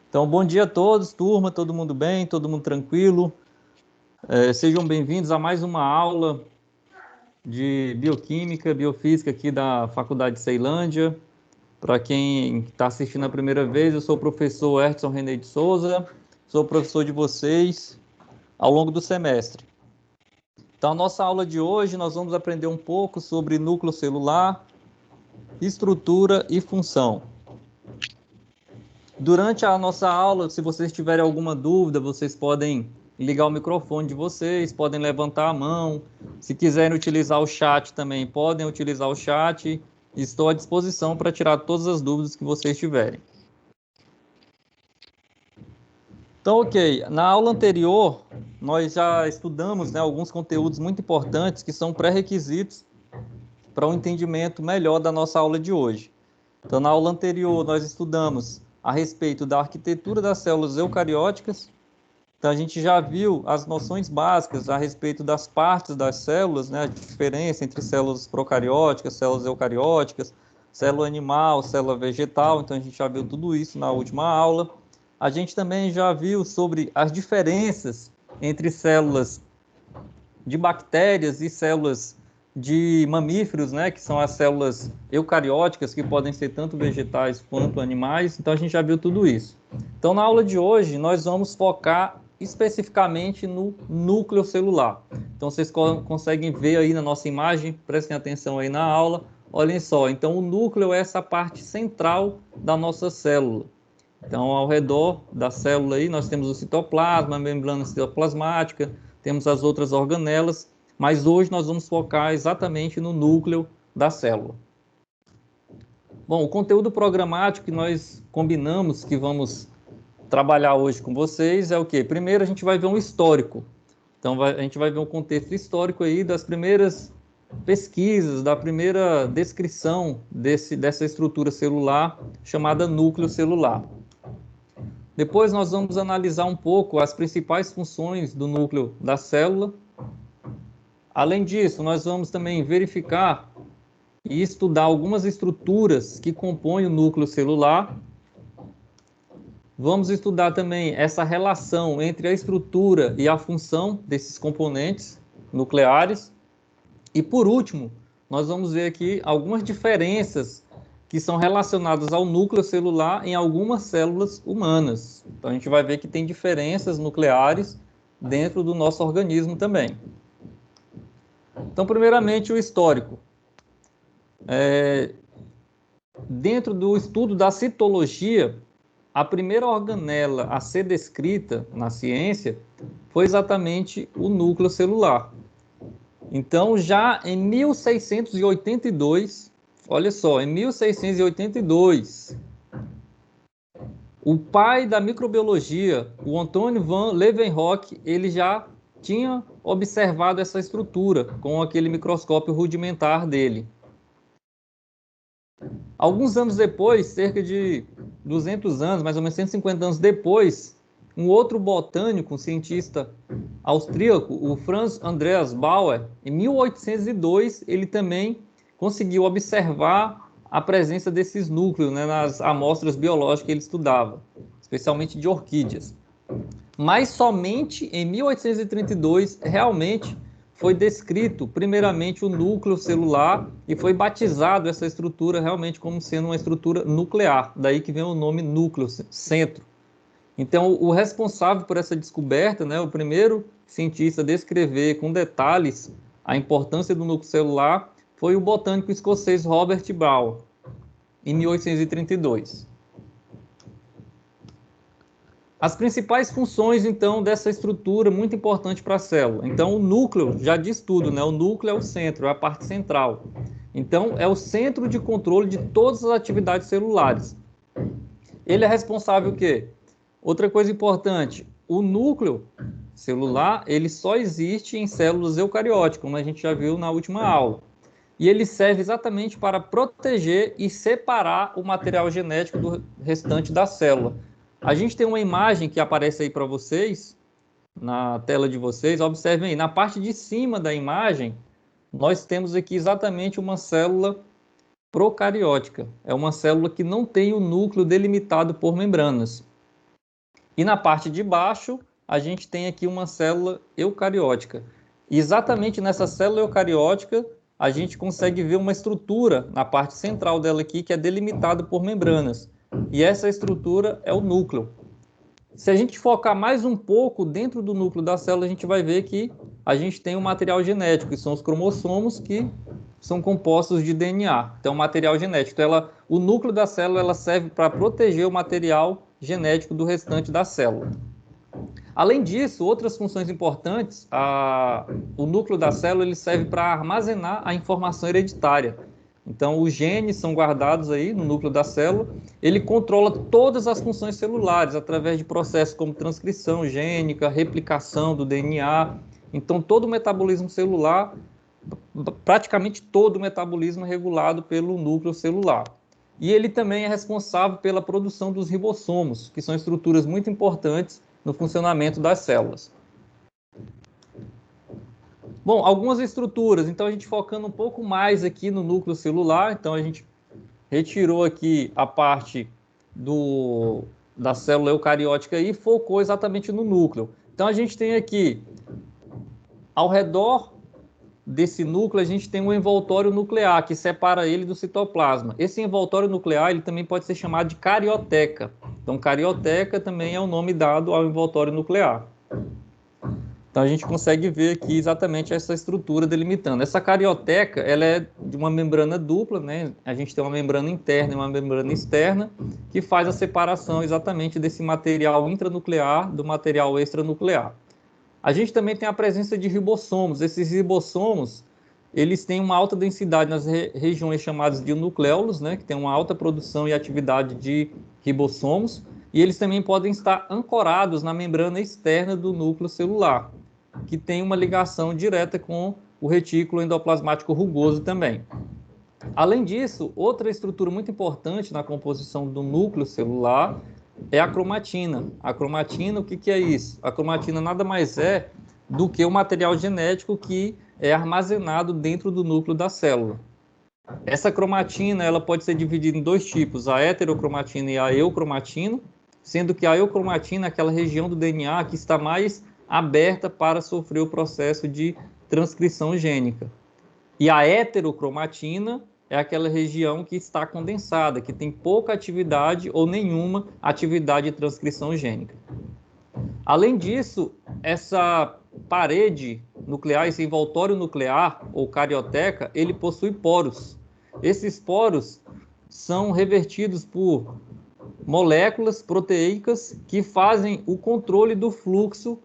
Então, bom dia a todos, turma, todo mundo bem, todo mundo tranquilo. Sejam bem-vindos a mais uma aula de Bioquímica, Biofísica aqui da Faculdade de Ceilândia. Para quem está assistindo a primeira vez, eu sou o professor Herson René de Souza, sou professor de vocês ao longo do semestre. Então, a nossa aula de hoje, nós vamos aprender um pouco sobre núcleo celular, estrutura e função. Durante a nossa aula, se vocês tiverem alguma dúvida, vocês podem ligar o microfone de vocês, podem levantar a mão. Se quiserem utilizar o chat também, podem utilizar o chat. Estou à disposição para tirar todas as dúvidas que vocês tiverem. Então, ok. Na aula anterior, nós já estudamos, alguns conteúdos muito importantes que são pré-requisitos para um entendimento melhor da nossa aula de hoje. Então, na aula anterior, nós estudamos a respeito da arquitetura das células eucarióticas. Então, a gente já viu as noções básicas a respeito das partes das células, a diferença entre células procarióticas, células eucarióticas, célula animal, célula vegetal. Então, a gente já viu tudo isso na última aula. A gente também já viu sobre as diferenças entre células de bactérias e células de mamíferos, que são as células eucarióticas, que podem ser tanto vegetais quanto animais. Então, a gente já viu tudo isso. Então, na aula de hoje, nós vamos focar especificamente no núcleo celular. Então, vocês conseguem ver aí na nossa imagem, prestem atenção aí na aula. Olhem só, então o núcleo é essa parte central da nossa célula. Então, ao redor da célula aí, nós temos o citoplasma, a membrana citoplasmática, temos as outras organelas, mas hoje nós vamos focar exatamente no núcleo da célula. Bom, o conteúdo programático que nós combinamos que vamos trabalhar hoje com vocês é o quê? Primeiro, a gente vai ver um histórico. Então, a gente vai ver um contexto histórico aí das primeiras pesquisas, da primeira descrição dessa estrutura celular chamada núcleo celular. Depois nós vamos analisar um pouco as principais funções do núcleo da célula. Além disso, nós vamos também verificar e estudar algumas estruturas que compõem o núcleo celular. Vamos estudar também essa relação entre a estrutura e a função desses componentes nucleares. E por último, nós vamos ver aqui algumas diferenças que são relacionadas ao núcleo celular em algumas células humanas. Então, a gente vai ver que tem diferenças nucleares dentro do nosso organismo também. Então, primeiramente, o histórico. Dentro do estudo da citologia, a primeira organela a ser descrita na ciência foi exatamente o núcleo celular. Então, já em 1682, olha só, em 1682, o pai da microbiologia, o Antônio van Leeuwenhoek, ele já tinha observado essa estrutura com aquele microscópio rudimentar dele. Alguns anos depois, cerca de 200 anos, mais ou menos 150 anos depois, um outro botânico, um cientista austríaco, o Franz Andreas Bauer, em 1802, ele também conseguiu observar a presença desses núcleos nas amostras biológicas que ele estudava, especialmente de orquídeas. Mas somente em 1832, realmente, foi descrito, primeiramente, o núcleo celular e foi batizado essa estrutura realmente como sendo uma estrutura nuclear. Daí que vem o nome núcleo, centro. Então, o responsável por essa descoberta, o primeiro cientista a descrever com detalhes a importância do núcleo celular, foi o botânico escocês Robert Bauer, em 1832. As principais funções, então, dessa estrutura muito importante para a célula. Então, o núcleo já diz tudo, O núcleo é o centro, é a parte central. Então, é o centro de controle de todas as atividades celulares. Ele é responsável o quê? Outra coisa importante, o núcleo celular, ele só existe em células eucarióticas, como a gente já viu na última aula. E ele serve exatamente para proteger e separar o material genético do restante da célula. A gente tem uma imagem que aparece aí para vocês, na tela de vocês. Observem aí, na parte de cima da imagem, nós temos aqui exatamente uma célula procariótica. É uma célula que não tem o núcleo delimitado por membranas. E na parte de baixo, a gente tem aqui uma célula eucariótica. E exatamente nessa célula eucariótica, a gente consegue ver uma estrutura na parte central dela aqui, que é delimitada por membranas. E essa estrutura é o núcleo. Se a gente focar mais um pouco dentro do núcleo da célula, a gente vai ver que a gente tem um material genético, que são os cromossomos, que são compostos de DNA. Então, material genético. Então, o núcleo da célula ela serve para proteger o material genético do restante da célula. Além disso, outras funções importantes, o núcleo da célula ele serve para armazenar a informação hereditária. Então, os genes são guardados aí no núcleo da célula. Ele controla todas as funções celulares através de processos como transcrição gênica, replicação do DNA. Então, todo o metabolismo celular, praticamente todo o metabolismo é regulado pelo núcleo celular. E ele também é responsável pela produção dos ribossomos, que são estruturas muito importantes no funcionamento das células. Bom, algumas estruturas, então a gente focando um pouco mais aqui no núcleo celular, então a gente retirou aqui a parte da célula eucariótica e focou exatamente no núcleo. Então a gente tem aqui, ao redor desse núcleo, a gente tem um envoltório nuclear, que separa ele do citoplasma. Esse envoltório nuclear, ele também pode ser chamado de carioteca. Então, carioteca também é o nome dado ao envoltório nuclear. Então, a gente consegue ver aqui exatamente essa estrutura delimitando. Essa carioteca, ela é de uma membrana dupla, né? A gente tem uma membrana interna e uma membrana externa, que faz a separação exatamente desse material intranuclear do material extranuclear. A gente também tem a presença de ribossomos. Esses ribossomos, eles têm uma alta densidade nas regiões chamadas de nucléolos, né, que tem uma alta produção e atividade de ribossomos, e eles também podem estar ancorados na membrana externa do núcleo celular, que tem uma ligação direta com o retículo endoplasmático rugoso também. Além disso, outra estrutura muito importante na composição do núcleo celular é a cromatina. A cromatina, o que é isso? A cromatina nada mais é do que o material genético que é armazenado dentro do núcleo da célula. Essa cromatina ela pode ser dividida em dois tipos, a heterocromatina e a eucromatina, sendo que a eucromatina é aquela região do DNA que está mais aberta para sofrer o processo de transcrição gênica. E a heterocromatina é aquela região que está condensada, que tem pouca atividade ou nenhuma atividade de transcrição gênica. Além disso, essa parede nuclear, esse envoltório nuclear, ou carioteca, ele possui poros. Esses poros são revertidos por moléculas proteicas que fazem o controle do fluxo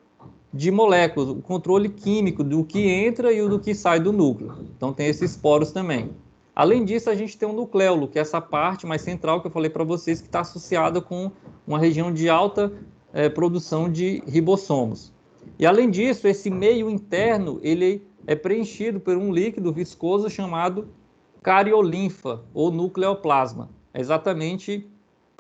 de moléculas, o controle químico do que entra e do que sai do núcleo. Então tem esses poros também. Além disso, a gente tem um nucleolo, que é essa parte mais central que eu falei para vocês, que está associada com uma região de alta produção de ribossomos. E além disso, esse meio interno ele é preenchido por um líquido viscoso chamado cariolinfa, ou nucleoplasma. É exatamente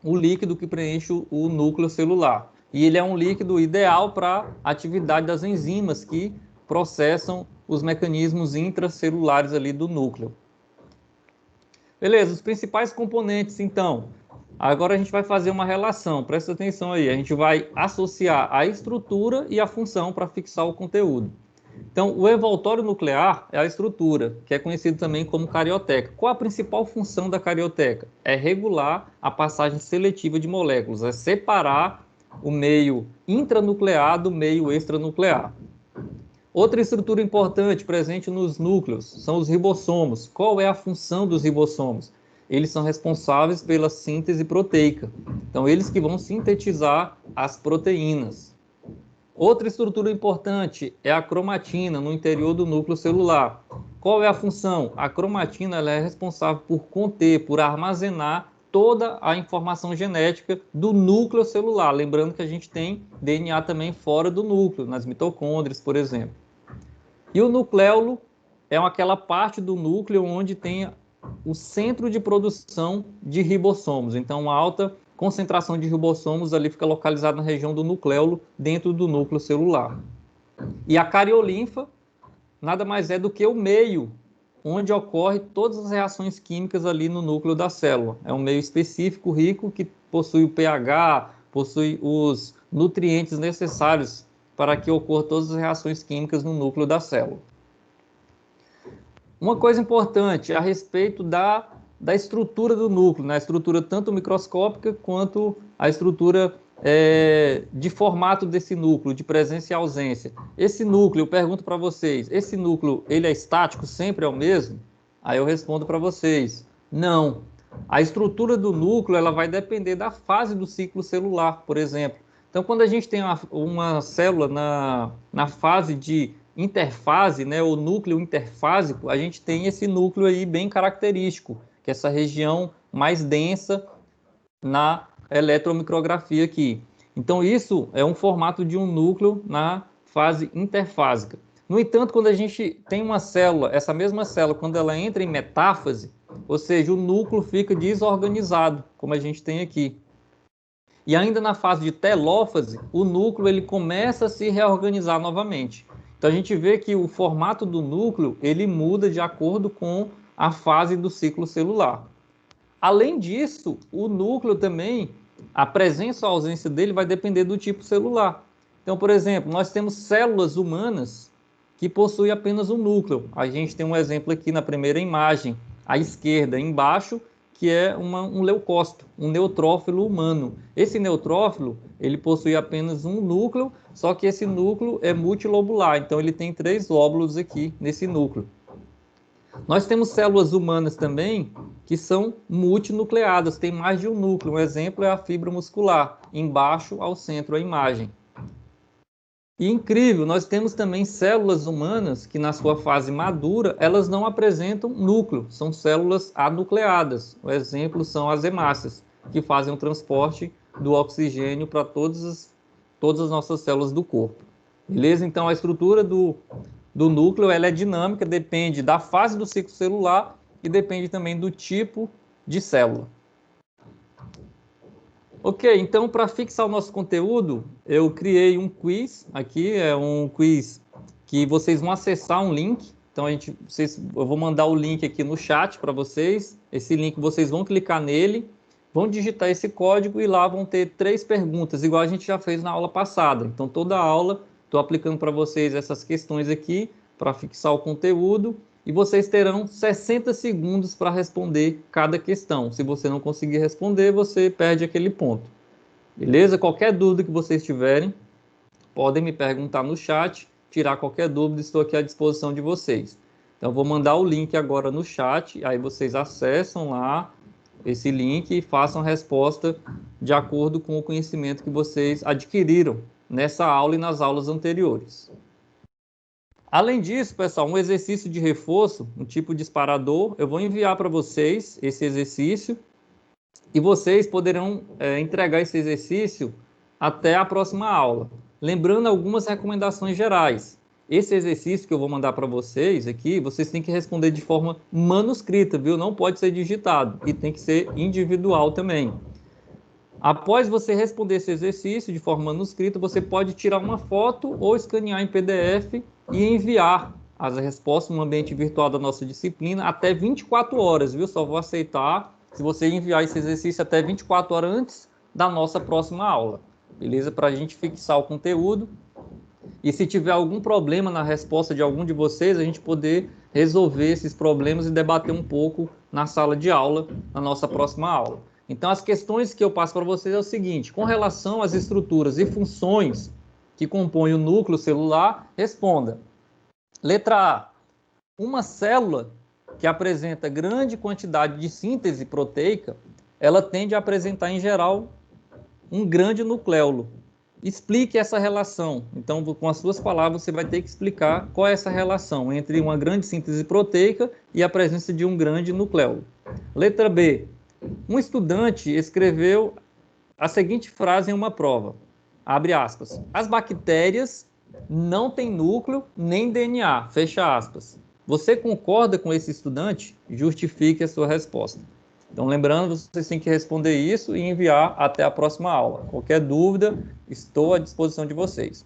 o líquido que preenche o núcleo celular. E ele é um líquido ideal para a atividade das enzimas que processam os mecanismos intracelulares ali do núcleo. Beleza, os principais componentes, então. Agora a gente vai fazer uma relação, presta atenção aí. A gente vai associar a estrutura e a função para fixar o conteúdo. Então, o envoltório nuclear é a estrutura, que é conhecido também como carioteca. Qual a principal função da carioteca? É regular a passagem seletiva de moléculas, é separar o meio intranuclear do meio extranuclear. Outra estrutura importante presente nos núcleos são os ribossomos. Qual é a função dos ribossomos? Eles são responsáveis pela síntese proteica. Então, eles que vão sintetizar as proteínas. Outra estrutura importante é a cromatina no interior do núcleo celular. Qual é a função? A cromatina ela é responsável por conter, por armazenar toda a informação genética do núcleo celular. Lembrando que a gente tem DNA também fora do núcleo, nas mitocôndrias, por exemplo. E o nucleolo é aquela parte do núcleo onde tem o centro de produção de ribossomos. Então, uma alta concentração de ribossomos ali fica localizada na região do nucleolo, dentro do núcleo celular. E a cariolinfa nada mais é do que o meio onde ocorre todas as reações químicas ali no núcleo da célula. É um meio específico, rico, que possui o pH, possui os nutrientes necessários para que ocorram todas as reações químicas no núcleo da célula. Uma coisa importante a respeito da estrutura do núcleo, né? A estrutura tanto microscópica quanto a estrutura de formato desse núcleo, de presença e ausência. Esse núcleo, eu pergunto para vocês, esse núcleo, ele é estático, sempre é o mesmo? Aí eu respondo para vocês, não. A estrutura do núcleo, ela vai depender da fase do ciclo celular, por exemplo. Então, quando a gente tem uma célula na fase de interfase, né, o núcleo interfásico, a gente tem esse núcleo aí bem característico, que é essa região mais densa na eletromicrografia aqui. Então, isso é um formato de um núcleo na fase interfásica. No entanto, quando a gente tem uma célula, essa mesma célula, quando ela entra em metáfase, ou seja, o núcleo fica desorganizado, como a gente tem aqui. E ainda na fase de telófase, o núcleo ele começa a se reorganizar novamente. Então, a gente vê que o formato do núcleo ele muda de acordo com a fase do ciclo celular. Além disso, o núcleo também, a presença ou a ausência dele vai depender do tipo celular. Então, por exemplo, nós temos células humanas que possuem apenas um núcleo. A gente tem um exemplo aqui na primeira imagem, à esquerda, embaixo, que é um leucócito, um neutrófilo humano. Esse neutrófilo, ele possui apenas um núcleo, só que esse núcleo é multilobular, então ele tem 3 lóbulos aqui nesse núcleo. Nós temos células humanas também que são multinucleadas, tem mais de um núcleo. Um exemplo é a fibra muscular, embaixo ao centro a imagem. E incrível, nós temos também células humanas que na sua fase madura, elas não apresentam núcleo, são células anucleadas. O exemplo são as hemácias, que fazem o transporte do oxigênio para todas as nossas células do corpo. Beleza? Então a estrutura do núcleo ela é dinâmica, depende da fase do ciclo celular e depende também do tipo de célula. Ok, então para fixar o nosso conteúdo, eu criei um quiz aqui, é um quiz que vocês vão acessar um link. Então eu vou mandar o link aqui no chat para vocês. Esse link vocês vão clicar nele, vão digitar esse código e lá vão ter 3 perguntas, igual a gente já fez na aula passada. Então toda a aula estou aplicando para vocês essas questões aqui para fixar o conteúdo e vocês terão 60 segundos para responder cada questão. Se você não conseguir responder, você perde aquele ponto. Beleza? Qualquer dúvida que vocês tiverem, podem me perguntar no chat, tirar qualquer dúvida, estou aqui à disposição de vocês. Então, vou mandar o link agora no chat, aí vocês acessam lá esse link e façam a resposta de acordo com o conhecimento que vocês adquiriram nessa aula e nas aulas anteriores. Além disso, pessoal, um exercício de reforço, um tipo disparador, eu vou enviar para vocês esse exercício e vocês poderão entregar esse exercício até a próxima aula. Lembrando algumas recomendações gerais. Esse exercício que eu vou mandar para vocês aqui, vocês têm que responder de forma manuscrita, viu? Não pode ser digitado e tem que ser individual também. Após você responder esse exercício de forma manuscrita, você pode tirar uma foto ou escanear em PDF e enviar as respostas no ambiente virtual da nossa disciplina até 24 horas, viu? Só vou aceitar se você enviar esse exercício até 24 horas antes da nossa próxima aula, beleza? Para a gente fixar o conteúdo. E se tiver algum problema na resposta de algum de vocês, a gente poder resolver esses problemas e debater um pouco na sala de aula, na nossa próxima aula. Então, as questões que eu passo para vocês é o seguinte: com relação às estruturas e funções que compõem o núcleo celular, responda. Letra A. Uma célula que apresenta grande quantidade de síntese proteica, ela tende a apresentar, em geral, um grande nucleolo. Explique essa relação. Então, com as suas palavras, você vai ter que explicar qual é essa relação entre uma grande síntese proteica e a presença de um grande nucleolo. Letra B. Um estudante escreveu a seguinte frase em uma prova, abre aspas, as bactérias não têm núcleo nem DNA, fecha aspas. Você concorda com esse estudante? Justifique a sua resposta. Então, lembrando, vocês têm que responder isso e enviar até a próxima aula. Qualquer dúvida, estou à disposição de vocês.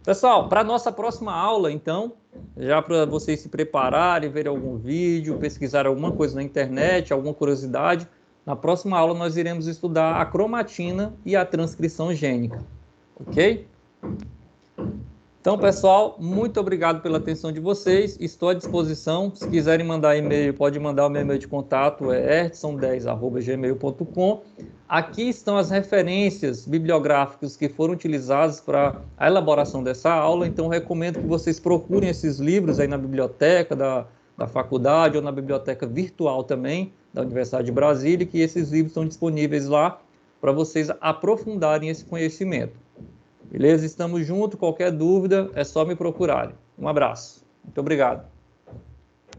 Pessoal, para a nossa próxima aula, então, já para vocês se prepararem, verem algum vídeo, pesquisar alguma coisa na internet, alguma curiosidade, na próxima aula nós iremos estudar a cromatina e a transcrição gênica. Ok? Então, pessoal, muito obrigado pela atenção de vocês. Estou à disposição. Se quiserem mandar e-mail, pode mandar o meu e-mail de contato, é ertson10@gmail.com. Aqui estão as referências bibliográficas que foram utilizadas para a elaboração dessa aula. Então, recomendo que vocês procurem esses livros aí na biblioteca da faculdade ou na biblioteca virtual também da Universidade de Brasília, que esses livros estão disponíveis lá para vocês aprofundarem esse conhecimento. Beleza? Estamos juntos. Qualquer dúvida é só me procurarem. Um abraço. Muito obrigado.